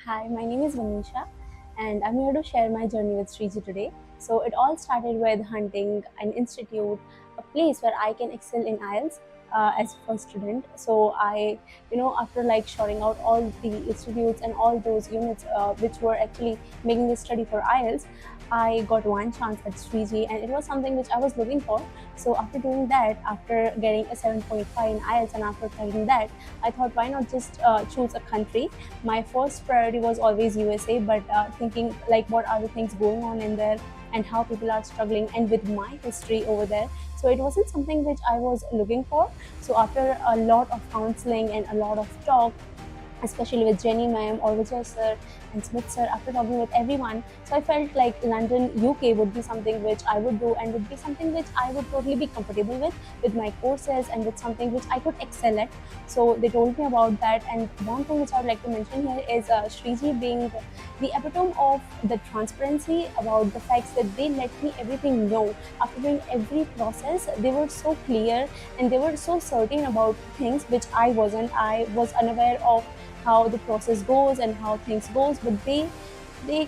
Hi, my name is Vanisha, and I'm here to share my journey with Shriji today. So, it all started with hunting an institute, a place where I can excel in IELTS as a first student. So, after like shorting out all the institutes and all those units which were actually making me study for IELTS, I got one chance at Shriji, and it was something which I was looking for. So, after doing that, after getting a 7.5 in IELTS, and after trying that, I thought, why not just choose a country. My first priority was always USA, but thinking like what are the things going on in there and how people are struggling, and with my history over there. So it wasn't something which I was looking for. So after a lot of counseling and a lot of talk, especially with Jenny ma'am or Vijay sir and Smith sir, after talking with everyone. So I felt like London, UK would be something which I would do, and would be something which I would totally be comfortable with my courses, and with something which I could excel at. So they told me about that. And one thing which I would like to mention here is Shriji being the epitome of the transparency about the facts, that they let me everything know. After doing every process, they were so clear and they were so certain about things which I wasn't. I was unaware of how the process goes and how things goes, but they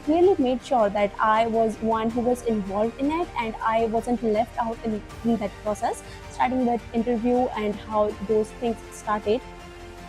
clearly made sure that I was one who was involved in it, and I wasn't left out in that process, starting with interview and how those things started,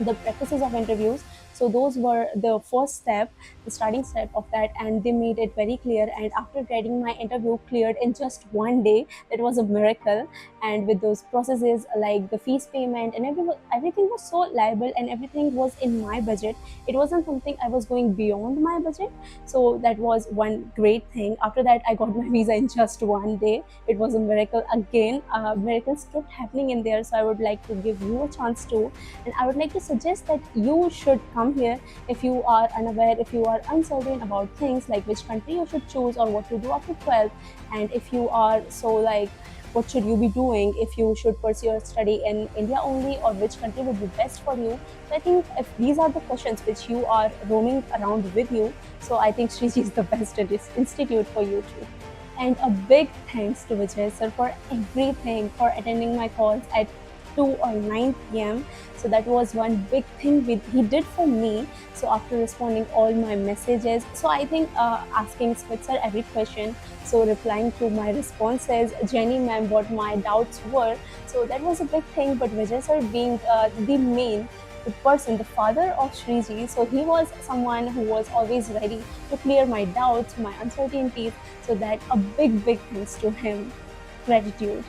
the practices of interviews. So those were the first step, the starting step of that, and they made it very clear. And after getting my interview cleared in just one day, that was a miracle. And with those processes like the fees payment and everything was so liable, and everything was in my budget. It wasn't something I was going beyond my budget. So that was one great thing. After that, I got my visa in just one day. It was a miracle again. Miracles kept happening in there. So I would like to give you a chance to, and I would like to suggest that you should come here if you are unaware, if you are uncertain about things like which country you should choose or what to do after 12th, and if you are so like what should you be doing, if you should pursue your study in India only, or which country would be best for you. So I think if these are the questions which you are roaming around with you, so I think Shriji is the best institute for you too. And a big thanks to Vijay sir for everything, for attending my calls at 2 or 9 p.m. So that was one big thing he did for me. So after responding all my messages, so I think asking Spitzer every question, so replying to my responses, Jenny ma'am what my doubts were. So that was a big thing. But Vijay sir being the person, the father of Shriji, so he was someone who was always ready to clear my doubts, my uncertainties. So that a big thanks to him. Gratitude.